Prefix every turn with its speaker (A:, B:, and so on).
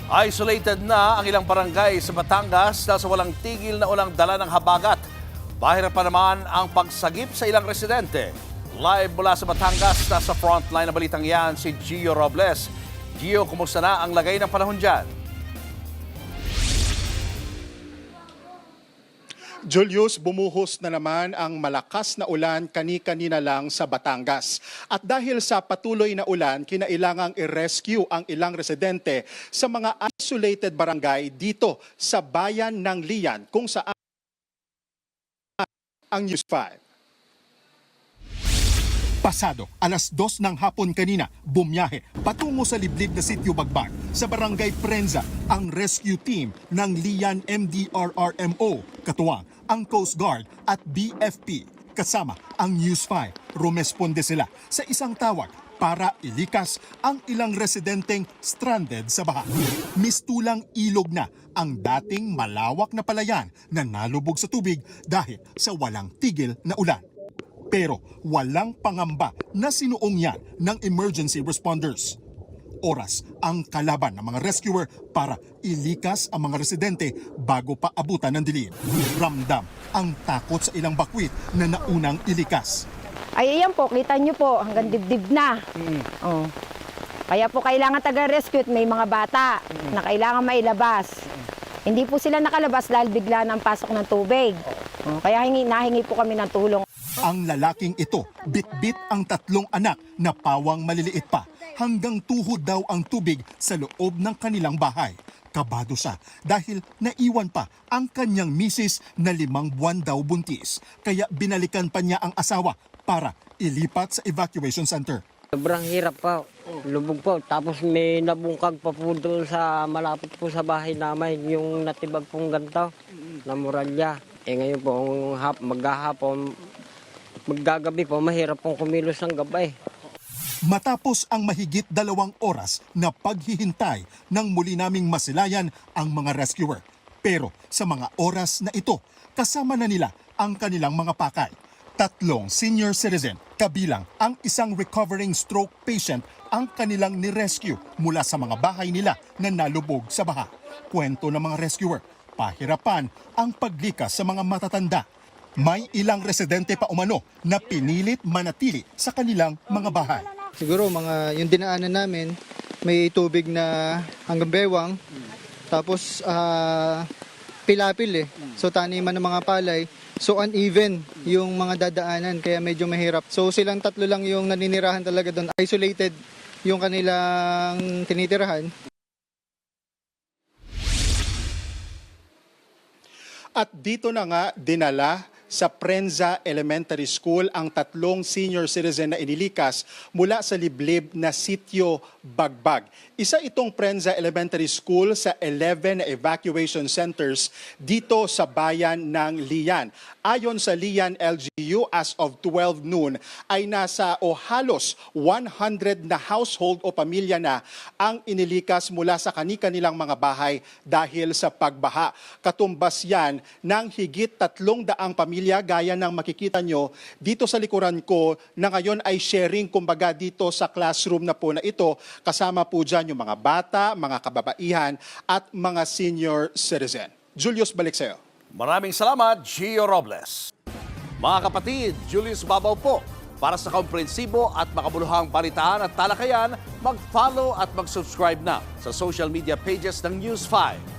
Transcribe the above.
A: Isolated na ang ilang barangay sa Batangas dahil sa walang tigil na ulang dala ng habagat. Bahira pa naman ang pagsagip sa ilang residente. Live mula sa Batangas, nasa frontline na balitang yan si Gio Robles. Gio, kumusta na ang lagay ng panahon dyan?
B: Julius, bumuhos na naman ang malakas na ulan kani-kanina lang sa Batangas. At dahil sa patuloy na ulan, kinailangang i-rescue ang ilang residente sa mga isolated barangay dito sa bayan ng Lian kung saan ang News 5. Pasado, alas 2 ng hapon kanina, bumiyahe patungo sa liblib na sitio Bagbag sa Barangay Prenza ang rescue team ng Lian MDRRMO, katuwang ang Coast Guard at BFP. Kasama ang News 5, rumesponde sila sa isang tawag para ilikas ang ilang residenteng stranded sa baha. Mistulang ilog na ang dating malawak na palayan na nalubog sa tubig dahil sa walang tigil na ulan. Pero walang pangamba na sinuong yan ng emergency responders. Oras ang kalaban ng mga rescuer para ilikas ang mga residente bago pa abutan ng dilim. Ramdam ang takot sa ilang bakwit na naunang ilikas.
C: Ay, ayan po, kita nyo po, hanggang dibdib na. Oh. Kaya po kailangan taga-rescue at may mga bata na kailangan mailabas. Hindi po sila nakalabas dahil bigla ng pasok ng tubig. Oh. Kaya nahingi po kami ng tulong.
B: Ang lalaking ito, bit-bit ang 3 anak na pawang maliliit pa. Hanggang tuhod daw ang tubig sa loob ng kanilang bahay. Kabado siya dahil naiwan pa ang kanyang misis na 5 buwan daw buntis. Kaya binalikan pa niya ang asawa para ilipat sa evacuation center.
D: Sobrang hirap pa, lubog po. Tapos may nabungkag pa po doon sa malapit po sa bahay namin, yung natibag pong ganito na muralya. Ngayon po, maghahapon, maggagabi po, mahirap pong kumilos ng gabay.
B: Matapos ang mahigit 2 oras na paghihintay nang muli naming masilayan ang mga rescuer. Pero sa mga oras na ito, kasama na nila ang kanilang mga pakay. 3 senior citizen, kabilang ang isang recovering stroke patient ang kanilang ni-rescue mula sa mga bahay nila na nalubog sa baha. Kwento ng mga rescuer, pahirapan ang paglikas sa mga matatanda. May ilang residente pa umano na pinilit manatili sa kanilang mga bahay.
E: Siguro yung dinaanan namin, may tubig na hanggang bewang, tapos pilapil So taniman ng mga palay, so uneven yung mga dadaanan, kaya medyo mahirap. So silang 3 lang yung naninirahan talaga doon, isolated yung kanilang tinitirahan.
B: At dito na nga dinala sa Prenza Elementary School ang 3 senior citizen na inilikas mula sa liblib na sitio Bagbag. Isa itong Prenza Elementary School sa 11 evacuation centers dito sa bayan ng Lian. Ayon sa Lian LGU, as of 12 noon ay nasa o halos 100 na household o pamilya na ang inilikas mula sa kani-kanilang mga bahay dahil sa pagbaha. Katumbas yan ng higit 300 pamilya gaya ng makikita nyo dito sa likuran ko na ngayon ay sharing kumbaga dito sa classroom na po na ito. Kasama po dyan yung mga bata, mga kababaihan at mga senior citizen. Julius, balik sa'yo.
A: Maraming salamat, Gio Robles. Mga kapatid, Julius Babaw po. Para sa komprehensibo at makabuluhang balitaan at talakayan, mag-follow at mag-subscribe na sa social media pages ng News 5.